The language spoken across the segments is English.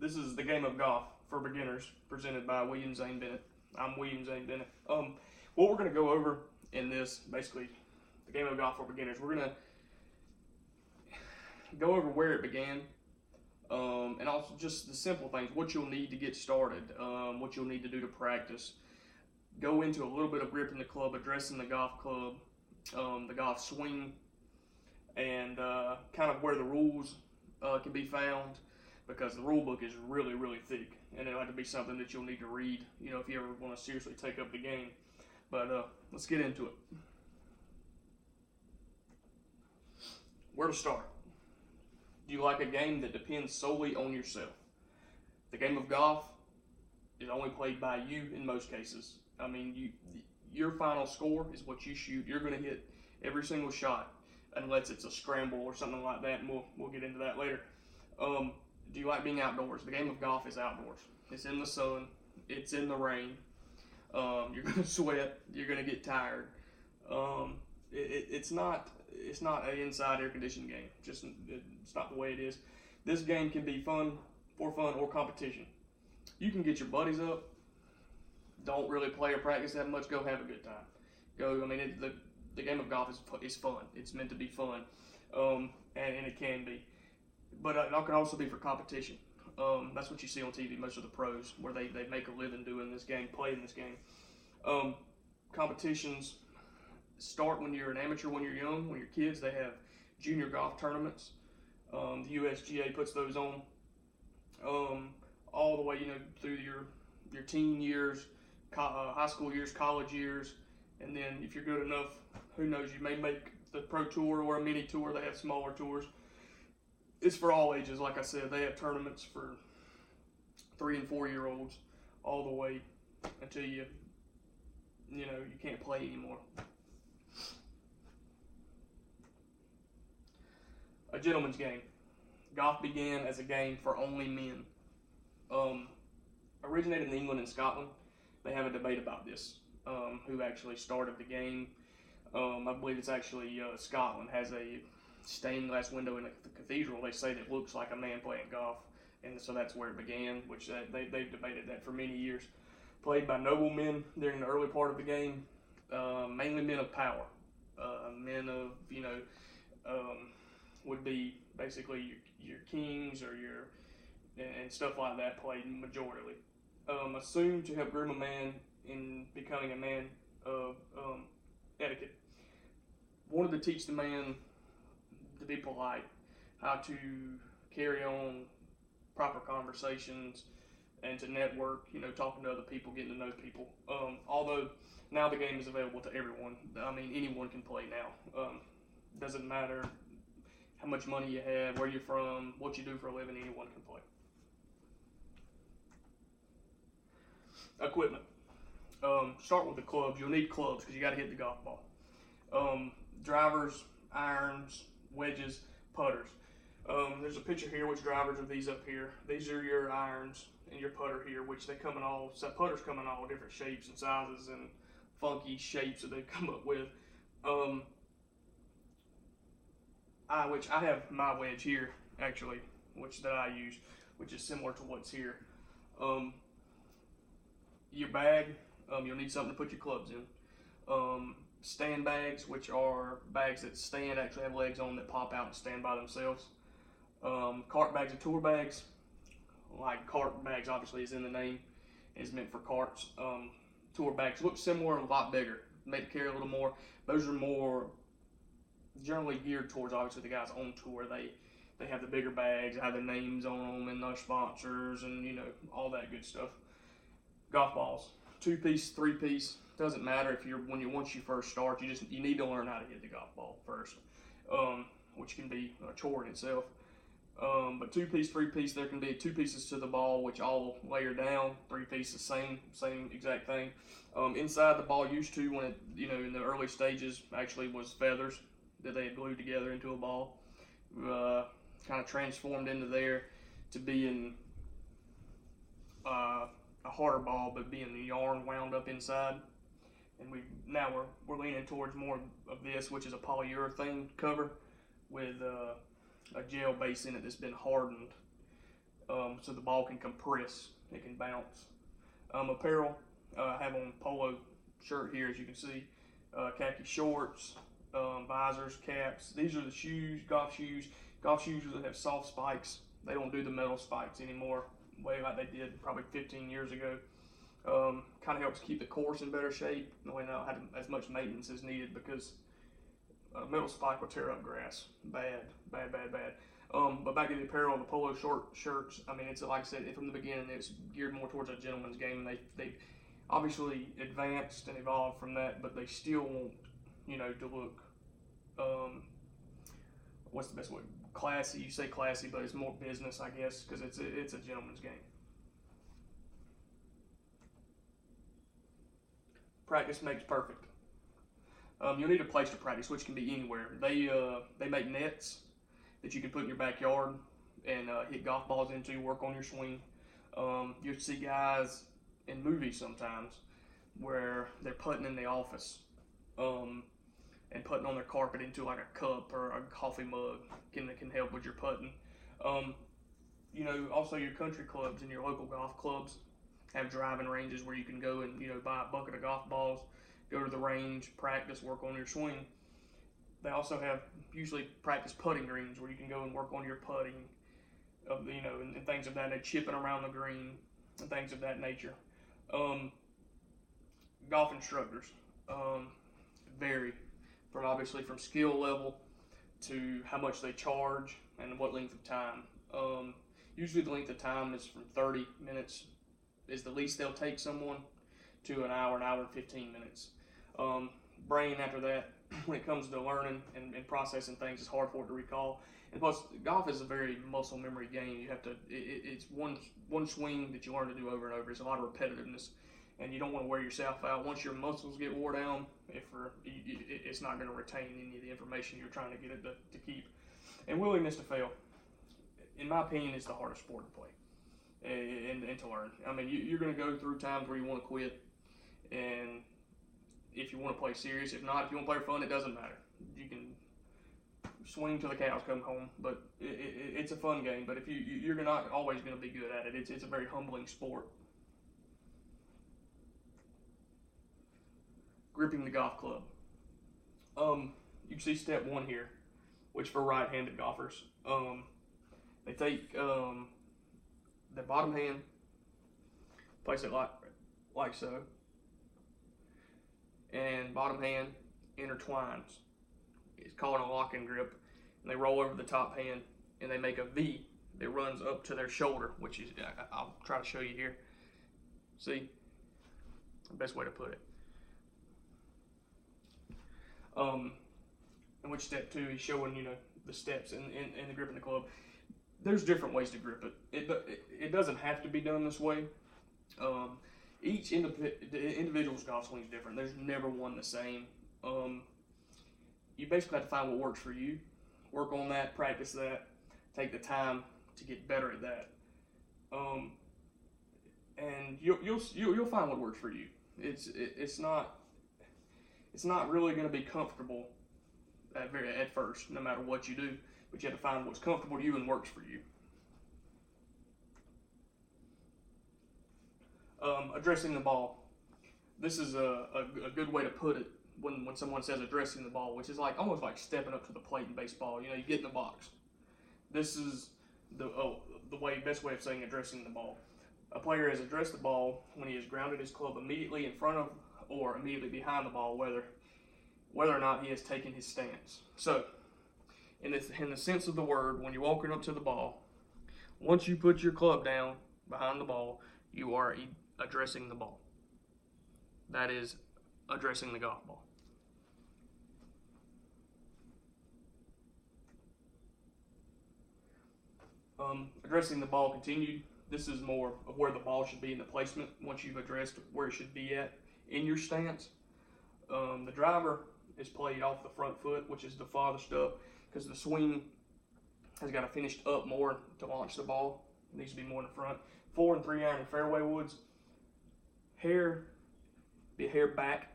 This is the game of golf for beginners, presented by William Zane Bennett. I'm William Zane Bennett. What we're going to go over in this, basically, the game of golf for beginners, we're going to go over where it began, and also just the simple things, what you'll need to get started, what you'll need to do to practice. Go into a little bit of gripping the club, addressing the golf club, the golf swing, and kind of where the rules can be found, because the rule book is really, really thick, and it'll have to be something that you'll need to read, if you ever want to seriously take up the game. But let's get into it. Where to start? Do you like a game that depends solely on yourself? The game of golf is only played by you in most cases. I mean, your final score is what you shoot. You're going to hit every single shot, unless it's a scramble or something like that, and we'll get into that later. Do you like being outdoors? The game of golf is outdoors. It's in the sun. It's in the rain. You're going to sweat. You're going to get tired. It's not an inside air conditioned game. It's not the way it is. This game can be fun or competition. You can get your buddies up. Don't really play or practice that much. Go have a good time. The game of golf is fun. It's meant to be fun, and it can be. But it can also be for competition. That's what you see on TV, most of the pros, where they make a living doing this game, playing this game. Competitions start when you're an amateur, when you're young, when you're kids. They have junior golf tournaments. The USGA puts those on all the way, through your teen years, high school years, college years, and then if you're good enough, who knows, you may make the pro tour or a mini tour. They have smaller tours. It's for all ages. Like I said, they have tournaments for 3 and 4 year olds all the way until you can't play anymore. A gentleman's game. Golf began as a game for only men. Originated in England and Scotland. They have a debate about this, who actually started the game. I believe it's actually Scotland has a stained glass window in the cathedral. They say that looks like a man playing golf, and so that's where it began, which they've debated that for many years. Played by noblemen during the early part of the game, mainly men of power. Men of, would be basically your kings or and stuff like that, played majorly. Assumed to help groom a man in becoming a man of etiquette. Wanted to teach the man to be polite, how to carry on proper conversations, and to network, talking to other people, getting to know people. Although now the game is available to everyone. I mean, anyone can play now. Doesn't matter how much money you have, where you're from, what you do for a living, anyone can play. Equipment. Start with the clubs. You'll need clubs because you got to hit the golf ball. Drivers, irons, wedges, putters. There's a picture here which drivers are these up here. These are your irons and your putter here, which putters come in all different shapes and sizes and funky shapes that they come up with. Which I have my wedge here actually, that I use, which is similar to what's here. Your bag, you'll need something to put your clubs in. Stand bags, which are bags that actually have legs on that pop out and stand by themselves. Cart bags and tour bags. Like cart bags, obviously, is in the name, is meant for carts. Tour bags look similar, a lot bigger, made to carry a little more. Those are more generally geared towards, obviously, the guys on tour. They have the bigger bags, have their names on them and their sponsors and all that good stuff. Golf balls, 2-piece, 3-piece, doesn't matter once you first start. You need to learn how to hit the golf ball first, which can be a chore in itself. But 2-piece, 3-piece, there can be 2 pieces to the ball, which all layer down. 3 pieces, same exact thing. Inside the ball used to, when it, in the early stages, actually was feathers that they had glued together into a ball. Kind of transformed into there to being a harder ball, but being the yarn wound up inside. And we're leaning towards more of this, which is a polyurethane cover with a gel base in it that's been hardened so the ball can compress, it can bounce. Apparel, I have on polo shirt here, as you can see, khaki shorts, visors, caps. These are the shoes, golf shoes. Golf shoes that have soft spikes. They don't do the metal spikes anymore, way like they did probably 15 years ago. Kind of helps keep the course in better shape. That way, not have as much maintenance as needed, because a metal spike will tear up grass. Bad. But back to the apparel, the polo shirts. I mean, it's like I said from the beginning, it's geared more towards a gentleman's game. They obviously advanced and evolved from that, but they still want, to look, what's the best way? Classy. You say classy, but it's more business, I guess, because it's a gentleman's game. Practice makes perfect. You'll need a place to practice, which can be anywhere. They make nets that you can put in your backyard and hit golf balls into, work on your swing. You see guys in movies sometimes where they're putting in the office and putting on their carpet into like a cup or a coffee mug can help with your putting. Also your country clubs and your local golf clubs have driving ranges where you can go and buy a bucket of golf balls, go to the range, practice, work on your swing. They also have usually practice putting greens where you can go and work on your putting, and things of that nature, chipping around the green and things of that nature. Golf instructors vary from skill level to how much they charge and what length of time. Usually the length of time is from 30 minutes is the least they'll take someone to an hour and 15 minutes. Brain after that, when it comes to learning and processing things, it's hard for it to recall. And plus, golf is a very muscle memory game. You have to, it's one swing that you learn to do over and over. It's a lot of repetitiveness, and you don't want to wear yourself out. Once your muscles get wore down, it's not going to retain any of the information you're trying to get it to keep. And willingness to fail, in my opinion, is the hardest sport to play and to learn. I mean, you're going to go through times where you want to quit, and if you want to play serious, if not, if you want to play for fun, it doesn't matter. You can swing till the cows come home, but it's a fun game. But if you're not always going to be good at it. It's a very humbling sport. Gripping the golf club. You can see step one here, which for right-handed golfers, they take the bottom hand, place it like so, and bottom hand intertwines. It's called a lock and grip, and they roll over the top hand and they make a V that runs up to their shoulder, which is, I'll try to show you here. See, the best way to put it. In which step two is showing the steps in the grip in the club. There's different ways to grip it. It doesn't have to be done this way. Each individual's golf swing is different. There's never one the same. You basically have to find what works for you, work on that, practice that, take the time to get better at that, and you'll find what works for you. It's not really going to be comfortable at first, no matter what you do, but you have to find what's comfortable to you and works for you. Addressing the ball. This is a good way to put it when someone says addressing the ball, which is almost like stepping up to the plate in baseball. You get in the box. This is the best way of saying addressing the ball. A player has addressed the ball when he has grounded his club immediately in front of or immediately behind the ball, whether or not he has taken his stance. So, in the sense of the word, when you're walking up to the ball, once you put your club down behind the ball, you are addressing the ball. That is addressing the golf ball. Addressing the ball continued. This is more of where the ball should be in the placement once you've addressed where it should be at in your stance. The driver is played off the front foot, which is the farthest up, because the swing has got to finish up more to launch the ball. It needs to be more in the front. 4 and 3 iron in fairway woods. Be a hair back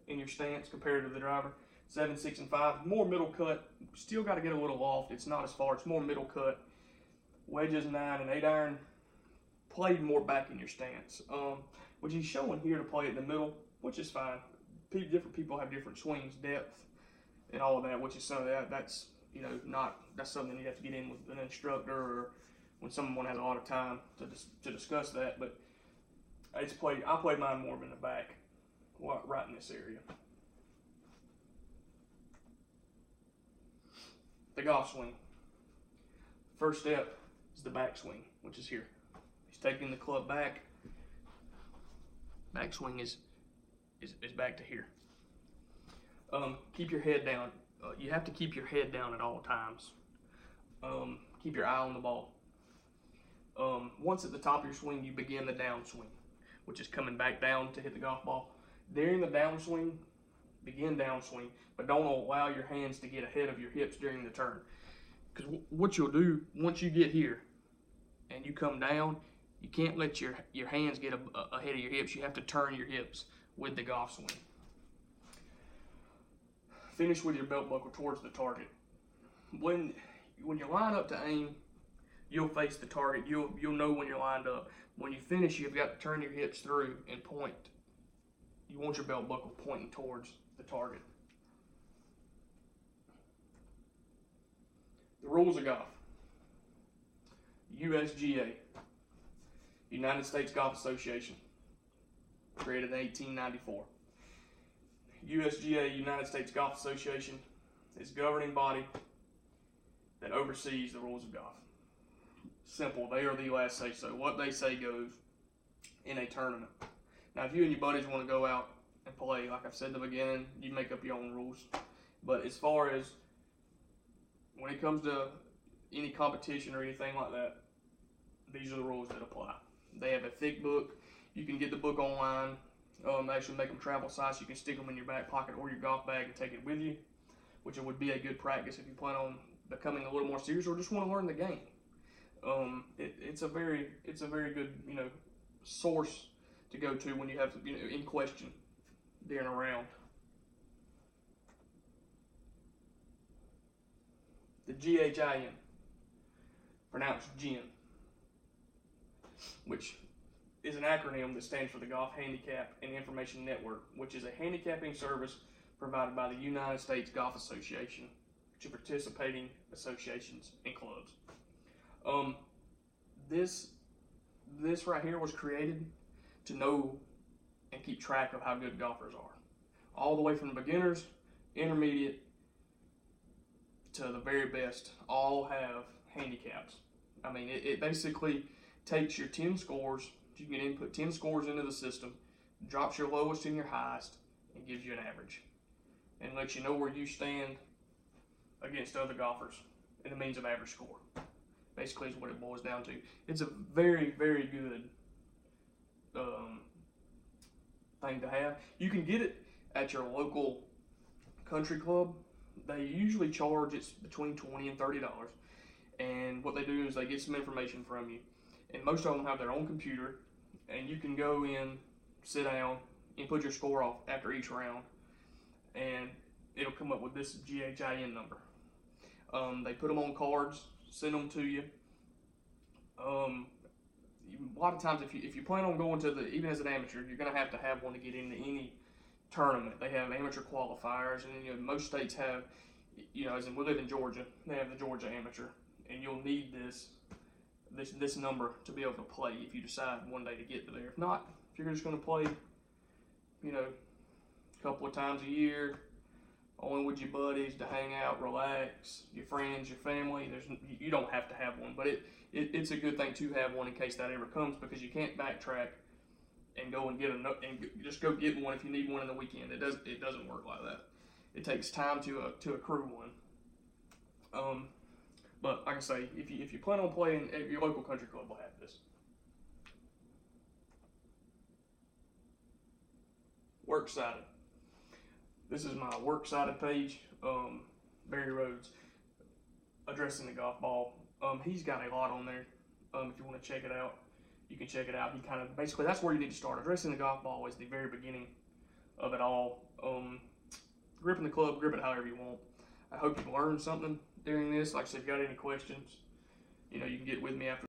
in your stance compared to the driver. 7, 6, and 5. More middle cut. Still got to get a little loft. It's not as far. It's more middle cut. wedges 9 and 8 iron, play more back in your stance. Which he's showing here to play in the middle, which is fine. Different people have different swings, depth, and all of that, which is something that's that's something you have to get in with an instructor or when someone has a lot of time to discuss that. But I played mine more in the back, right in this area. The golf swing. First step is the back swing, which is here. He's taking the club back. Back swing is back to here. Keep your head down. You have to keep your head down at all times. Keep your eye on the ball. Once at the top of your swing, you begin the downswing, which is coming back down to hit the golf ball. During the downswing, begin downswing, but don't allow your hands to get ahead of your hips during the turn. Because what you'll do, once you get here and you come down, you can't let your hands get ahead of your hips. You have to turn your hips with the golf swing. Finish with your belt buckle towards the target. When you line up to aim, you'll face the target. You'll know when you're lined up. When you finish, you've got to turn your hips through and point. You want your belt buckle pointing towards the target. The rules of golf. USGA, United States Golf Association, created in 1894. USGA, United States Golf Association, is a governing body that oversees the rules of golf. Simple, they are the last say so. What they say goes in a tournament. Now, if you and your buddies want to go out and play, like I've said in the beginning, you make up your own rules. But as far as when it comes to any competition or anything like that, these are the rules that apply. They have a thick book. You can get the book online. They actually make them travel size. You can stick them in your back pocket or your golf bag and take it with you, which would be a good practice if you plan on becoming a little more serious or just want to learn the game. It's a very good source to go to when you have in question during a round. The GHIN, pronounced GIN, which is an acronym that stands for the Golf Handicap and Information Network, which is a handicapping service provided by the United States Golf Association to participating associations and clubs. This right here was created to know and keep track of how good golfers are. All the way from the beginners, intermediate, to the very best, all have handicaps. I mean, it basically takes your 10 scores, you can input 10 scores into the system, drops your lowest and your highest, and gives you an average. And lets you know where you stand against other golfers in the means of average score. Basically is what it boils down to. It's a very, very good thing to have. You can get it at your local country club. They usually charge it's between $20 and $30. And what they do is they get some information from you. And most of them have their own computer. And you can go in, sit down, and put your score off after each round. And it'll come up with this GHIN number. They put them on cards, send them to you. A lot of times, if you plan on going to even as an amateur, you're going to have one to get into any tournament. They have amateur qualifiers, and most states have, as in we live in Georgia, they have the Georgia Amateur, and you'll need this number to be able to play if you decide one day to get there. If not, if you're just going to play, a couple of times a year, only with your buddies to hang out, relax, your friends, your family. You don't have to have one, but it's a good thing to have one in case that ever comes, because you can't backtrack and go and just go get one if you need one in the weekend. It doesn't work like that. It takes time to accrue one. But like I say, if you plan on playing at your local country club, will have this. Works cited. This is my works cited page. Barry Rhodes, addressing the golf ball. He's got a lot on there. If you want to check it out, you can check it out. He kind of basically, that's where you need to start. Addressing the golf ball is the very beginning of it all. Gripping the club, grip it however you want. I hope you've learned something during this. Like I said, if you got any questions, you can get with me after